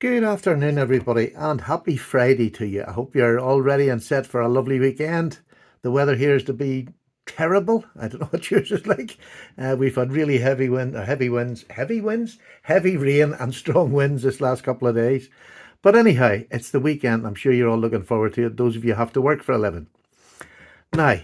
Good afternoon, everybody, and happy Friday to you. I hope you're all ready and set for a lovely weekend. The weather here is to be terrible. I don't know what yours is like. We've had really heavy rain, and strong winds this last couple of days. But anyhow, it's the weekend. I'm sure you're all looking forward to it. Those of you who have to work for a living. Now,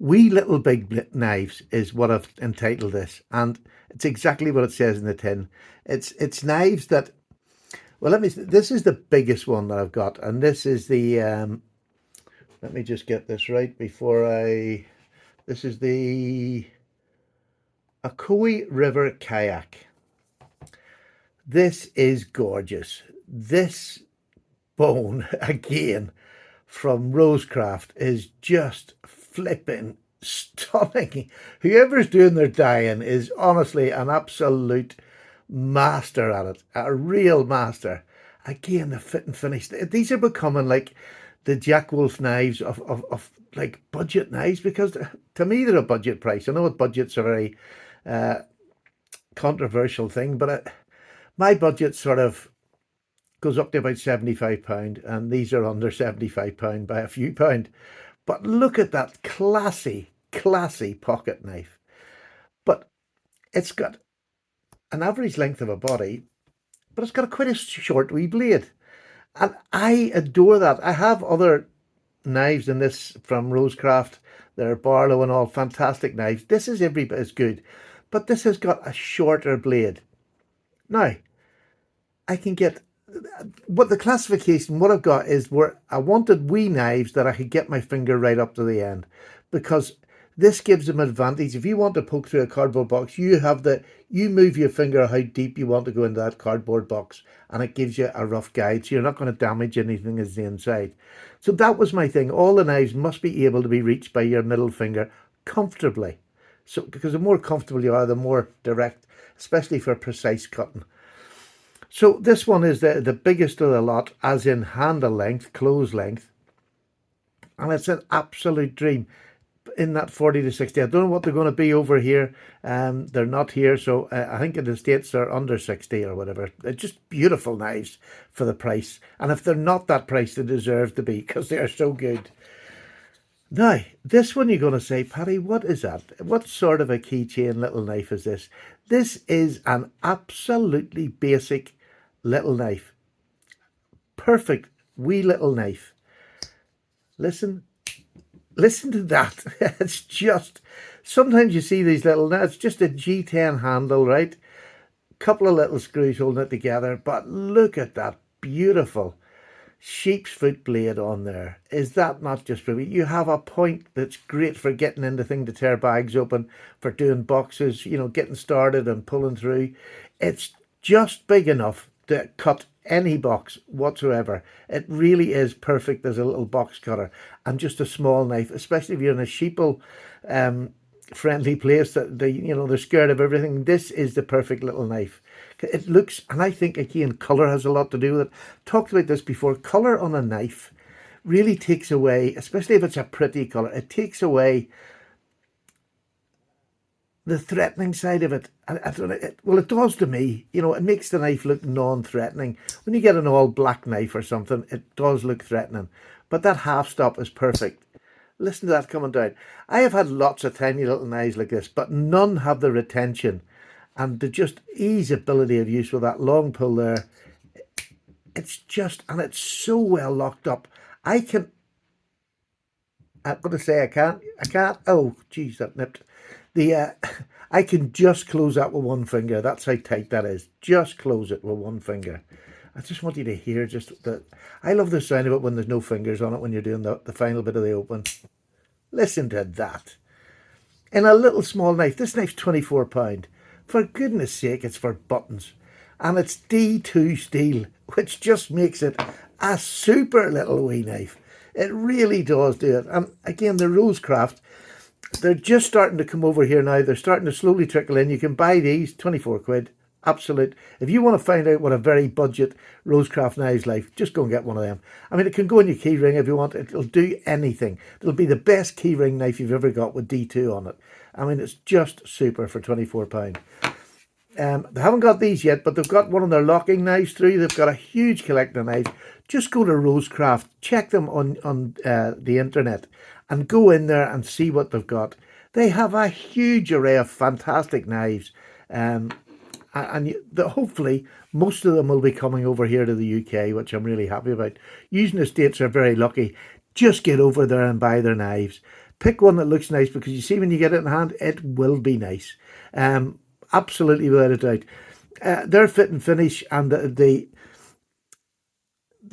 wee little big knives is what I've entitled this, and it's exactly what it says in the tin. It's knives that, well, this is the biggest one that I've got, and this is the, let me just get this right this is the Akoi River Kayak. This is gorgeous. This bone, again, from Rosecraft is just flipping stunning. Whoever's doing their dyeing is honestly an absolute master at it, a real master. Again, the fit and finish. These are becoming like the Jack Wolf knives of like budget knives, because to me they're a budget price. I know what budget's a very controversial thing, but my budget sort of goes up to about £75, and these are under £75 by a few pound. But look at that classy pocket knife. But it's got an average length of a body, but it's got quite a short wee blade. And I adore that. I have other knives in this from Rosecraft. They're Barlow and all, fantastic knives. This is every bit as good, but this has got a shorter blade. Now, I can get what the classification, what I've got is where I wanted wee knives that I could get my finger right up to the end, because this gives them advantage. If you want to poke through a cardboard box, you move your finger how deep you want to go into that cardboard box, and it gives you a rough guide, so you're not going to damage anything as the inside. So that was my thing. All the knives must be able to be reached by your middle finger comfortably. So because the more comfortable you are, the more direct, especially for precise cutting. So this one is the biggest of the lot, as in handle length, close length, and it's an absolute dream in that 40 to 60. I don't know what they're going to be over here. They're not here, so I think in the States they're under 60 or whatever. They're just beautiful knives for the price, and if they're not that price, they deserve to be, because they are so good. Now, this one you're going to say, Paddy, what is that? What sort of a keychain little knife is this? This is an absolutely basic little knife. Perfect wee little knife. Listen to that. It's just, sometimes you see these little, now it's just a G10 handle, right? Couple of little screws holding it together, but look at that beautiful sheep's foot blade on there. Is that not just brilliant? You have a point that's great for getting into thing to tear bags open, for doing boxes, getting started and pulling through. It's just big enough to cut any box whatsoever. It really is perfect as a little box cutter, and just a small knife, especially if you're in a sheeple friendly place that they're scared of everything. This is the perfect little knife. It looks, and I think again color has a lot to do with it. Talked about this before. Color on a knife really takes away, especially if it's a pretty color, it takes away the threatening side of it. I don't know, well, it does to me. It makes the knife look non-threatening. When you get an all black knife or something, it does look threatening. But that half stop is perfect. Listen to that coming down. I have had lots of tiny little knives like this, but none have the retention and the just easeability of use with that long pull there. It's just, and it's so well locked up. I'm going to say I can't, oh, geez, that nipped. I can just close that with one finger. That's how tight that is. Just close it with one finger. I just want you to hear just that. I love the sound of it when there's no fingers on it, when you're doing the final bit of the open. Listen to that. In a little small knife. This knife's £24. For goodness sake, it's for buttons. And it's D2 steel, which just makes it a super little wee knife. It really does do it. And again, the Rosecraft, they're just starting to come over here now. They're starting to slowly trickle in. You can buy these, 24 quid. Absolute. If you want to find out what a very budget Rosecraft knife's like, just go and get one of them. I mean, it can go in your key ring if you want. It'll do anything. It'll be the best key ring knife you've ever got with D2 on it. I mean, it's just super for £24. They haven't got these yet, but they've got one of their locking knives through. They've got a huge collection of knives. Just go to Rosecraft, check them on the internet, and go in there and see what they've got. They have a huge array of fantastic knives, um, hopefully most of them will be coming over here to the UK, which I'm really happy about. Using the States are very lucky. Just get over there and buy their knives. Pick one that looks nice, because you see when you get it in hand, it will be nice. Absolutely without a doubt. Their fit and finish and the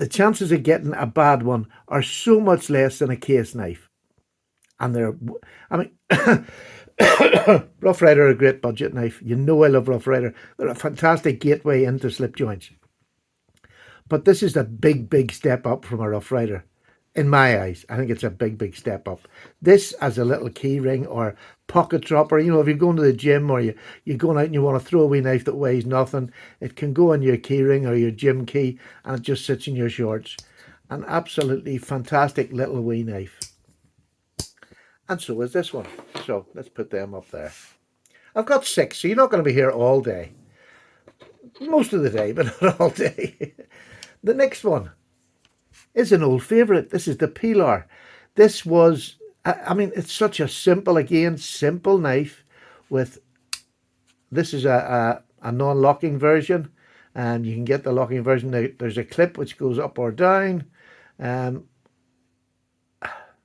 chances of getting a bad one are so much less than a case knife. And I mean, Rough Rider are a great budget knife. You know I love Rough Rider. They're a fantastic gateway into slip joints. But this is a big, big step up from a Rough Rider. In my eyes, I think it's a big, big step up. This as a little key ring or pocket dropper, you know, if you're going to the gym or you're going out and you want to throw a wee knife that weighs nothing, it can go in your key ring or your gym key and it just sits in your shorts. An absolutely fantastic little wee knife. And so is this one. So let's put them up there. I've got 6, so you're not going to be here all day. Most of the day, but not all day. The next one is an old favourite. This is the Pilar. This was, I mean, it's such a simple, again, simple knife with, this is a non-locking version, and you can get the locking version. There's a clip which goes up or down.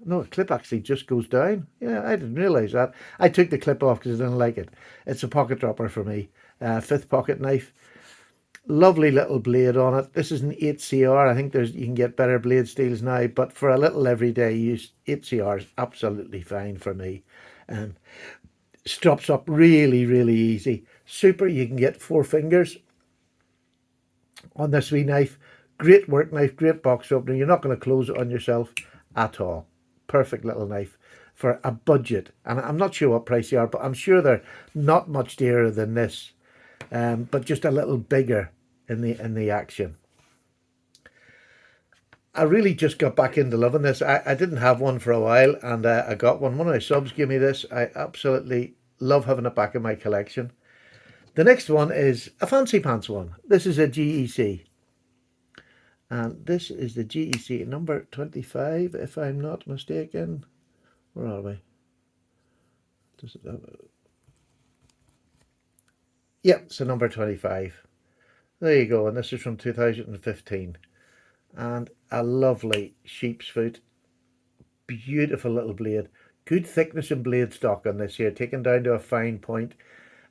No, the clip actually just goes down. Yeah, I didn't realise that. I took the clip off because I didn't like it. It's a pocket dropper for me. 5th pocket knife. Lovely little blade on it. This is an 8CR. I think you can get better blade steels now, but for a little everyday use, 8CR is absolutely fine for me. Strops up really, really easy. Super, you can get 4 fingers on this wee knife. Great work knife, great box opener. You're not going to close it on yourself at all. Perfect little knife for a budget. And I'm not sure what price they are, but I'm sure they're not much dearer than this, but just a little bigger in the action. I really just got back into loving this. I didn't have one for a while, and I got one. One of my subs gave me this. I absolutely love having it back in my collection. The next one is a fancy pants one. This is a GEC. And this is the GEC number 25, if I'm not mistaken. Where are we? Does it have a... Yep, so number 25. There you go, and this is from 2015. And a lovely sheep's foot. Beautiful little blade. Good thickness and blade stock on this here, taken down to a fine point.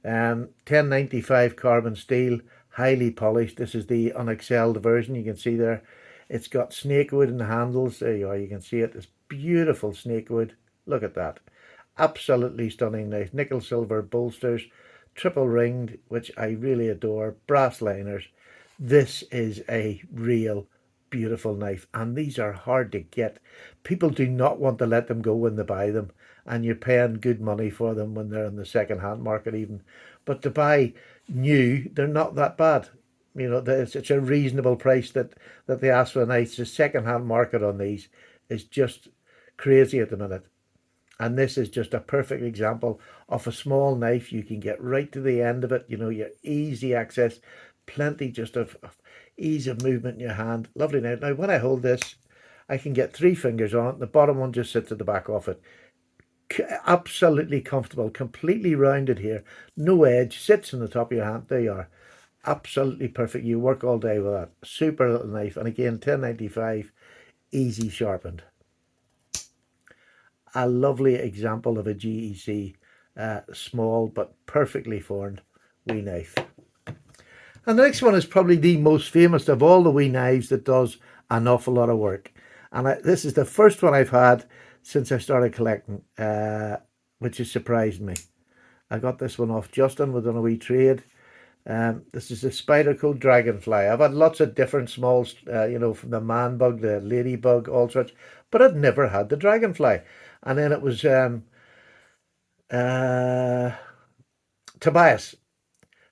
1095 carbon steel, highly polished. This is the unexcelled version. You can see there, it's got snakewood in the handles. There you are, you can see it. It's beautiful snakewood. Look at that. Absolutely stunning knife. Nickel silver bolsters, triple ringed, which I really adore. Brass liners. This is a real beautiful knife, and these are hard to get. People do not want to let them go when they buy them, and you're paying good money for them when they're in the second-hand market even. But to buy new, they're not that bad. You know, it's a reasonable price that they ask for the knives. The second-hand market on these is just crazy at the minute. And this is just a perfect example of a small knife. You can get right to the end of it. You know, your easy access, plenty just of ease of movement in your hand. Lovely knife. Now, when I hold this, I can get 3 fingers on it. The bottom one just sits at the back of it. Absolutely comfortable, completely rounded here. No edge, sits on the top of your hand. There you are. Absolutely perfect. You work all day with that. Super little knife. And again, 1095, easy sharpened. A lovely example of a GEC, small but perfectly formed wee knife. And the next one is probably the most famous of all the wee knives that does an awful lot of work. And this is the first one I've had since I started collecting, which has surprised me. I got this one off Justin. We've done a wee trade. This is the Spyderco Dragonfly. I've had lots of different smalls, you know, from the man bug, the ladybug, all sorts, but I'd never had the Dragonfly. And then it was Tobias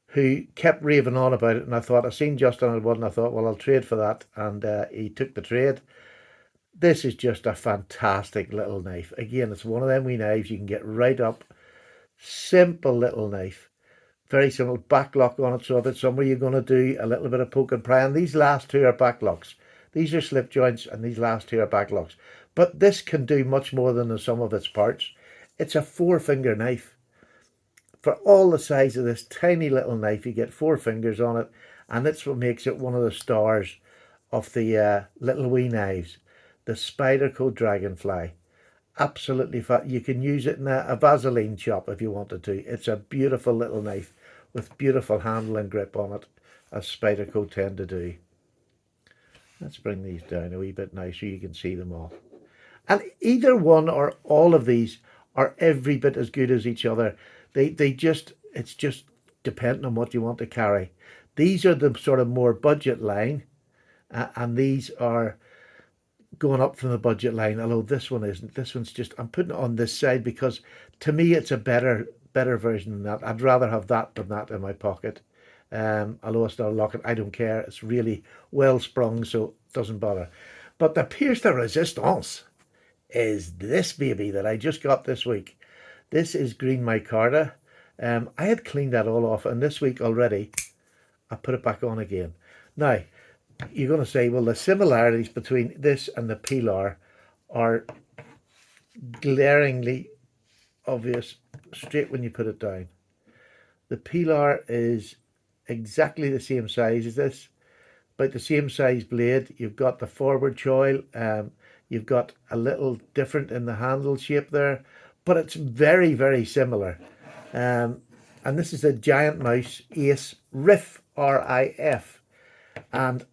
who kept raving on about it, and I thought, I seen Justin had one, and I thought, well, I'll trade for that, and he took the trade. This is just a fantastic little knife. Again, it's one of them wee knives you can get right up. Simple little knife. Very simple back lock on it. So if it's somewhere you're going to do a little bit of poke and pry, and these last two are back locks. These are slip joints and these last two are back locks. But this can do much more than the sum of its parts. It's a 4-finger knife. For all the size of this tiny little knife, you get 4 fingers on it, and that's what makes it one of the stars of the little wee knives. The Spyderco Dragonfly. Absolutely fat. You can use it in a Vaseline chop if you wanted to. It's a beautiful little knife with beautiful handle and grip on it, as Spyderco tend to do. Let's bring these down a wee bit now so you can see them all. And either one or all of these are every bit as good as each other. It's just depending on what you want to carry. These are the sort of more budget line, and these are going up from the budget line, although this one isn't. This one's just, I'm putting it on this side because to me it's a better version than that. I'd rather have that than that in my pocket. Although I still lock it, I don't care. It's really well sprung, so it doesn't bother. But the Pierce de Resistance is this baby that I just got this week. This is green micarta. I had cleaned that all off, and this week already I put it back on again. Now, you're going to say, well, the similarities between this and the Pilar are glaringly obvious straight when you put it down. The Pilar is exactly the same size as this, about the same size blade. You've got the forward choil, you've got a little different in the handle shape there, but it's very, very similar. And this is a Giant Mouse Ace Riff, R-I-F. And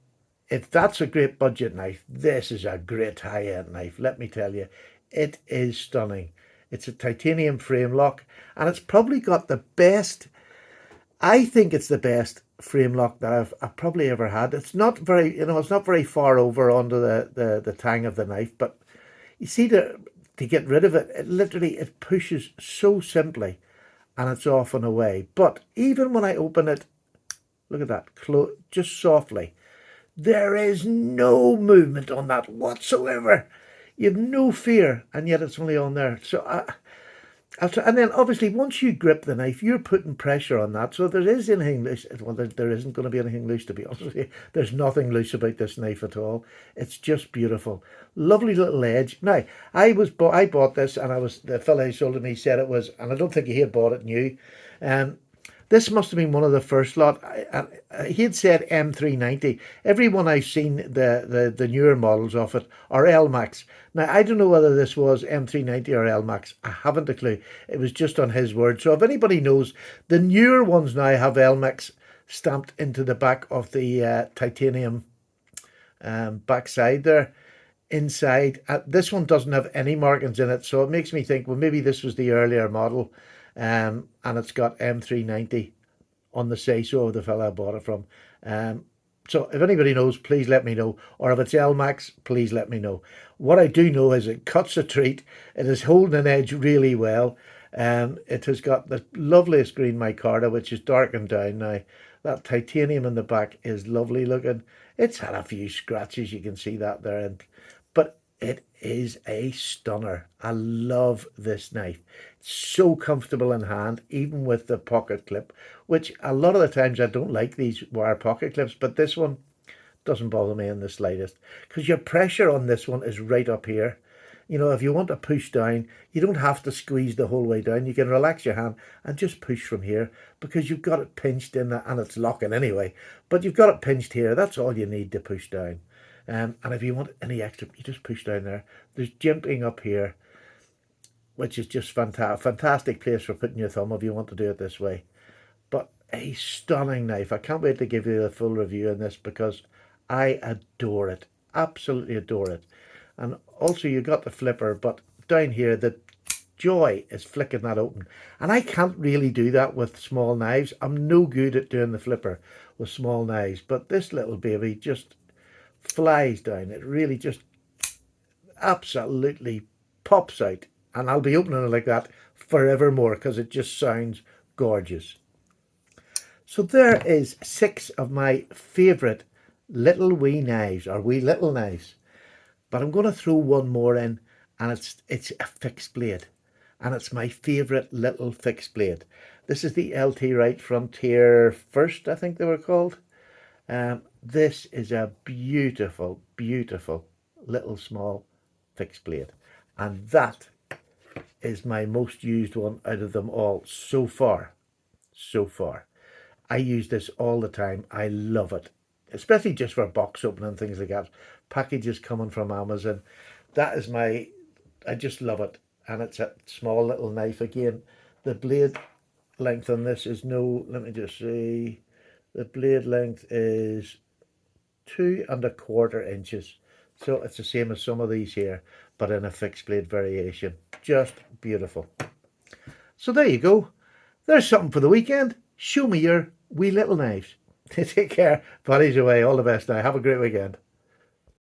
if that's a great budget knife, this is a great high-end knife, let me tell you. It is stunning. It's a titanium frame lock, and it's probably got the best, I think it's the best frame lock that I've probably ever had. It's not very, it's not very far over onto the tang of the knife, but you see, to get rid of it, it pushes so simply, and it's off and away. But even when I open it, look at that, just softly, there is no movement on that whatsoever. You have no fear, and yet it's only on there. So and then obviously once you grip the knife, you're putting pressure on that. So if there is anything loose, well, there isn't going to be anything loose, to be honest with you. There's nothing loose about this knife at all. It's just beautiful. Lovely little edge. Now, I bought this, and the fella who sold it me said it was, and I don't think he had bought it new. This must have been one of the first lot. He had said M390. Every one I've seen, the newer models of it, are LMAX. Now, I don't know whether this was M390 or LMAX. I haven't a clue. It was just on his word. So if anybody knows, the newer ones now have LMAX stamped into the back of the titanium backside there. Inside, this one doesn't have any markings in it, so it makes me think, well, maybe this was the earlier model. And it's got M390 on the say-so of the fella I bought it from. So if anybody knows, please let me know. Or if it's LMAX, please let me know. What I do know is it cuts a treat. It is holding an edge really well. It has got the loveliest green micarta, which is darkened down now. That titanium in the back is lovely looking. It's had a few scratches, you can see that there. But it is a stunner. I love this knife. It's so comfortable in hand, even with the pocket clip, which a lot of the times I don't like these wire pocket clips, but this one doesn't bother me in the slightest, because your pressure on this one is right up here. If you want to push down, you don't have to squeeze the whole way down. You can relax your hand and just push from here, because you've got it pinched in there, and it's locking anyway, but you've got it pinched here. That's all you need to push down. And if you want any extra, you just push down there. There's jimping up here, which is just fantastic place for putting your thumb if you want to do it this way. But a stunning knife. I can't wait to give you the full review on this, because I adore it. Absolutely adore it. And also you got the flipper, but down here the joy is flicking that open. And I can't really do that with small knives. I'm no good at doing the flipper with small knives, but this little baby just flies down. It really just absolutely pops out, and I'll be opening it like that forevermore, because it just sounds gorgeous. So there is 6 of my favorite little wee knives, or wee little knives, but I'm going to throw one more in, and it's a fixed blade. and it's my favourite little fixed blade. This is the LT Wright Frontier First, I think they were called. This is a beautiful, beautiful little small fixed blade, and that is my most used one out of them all so far. So far, I use this all the time. I love it, especially just for box opening and things like that. Packages coming from Amazon. That is my, I just love it. And it's a small little knife again. The blade length on this is no, let me just see. The blade length is 2¼ inches. So it's the same as some of these here, but in a fixed blade variation. Just beautiful. So there you go. There's something for the weekend. Show me your wee little knives. Take care. Buddies away. All the best now. Have a great weekend.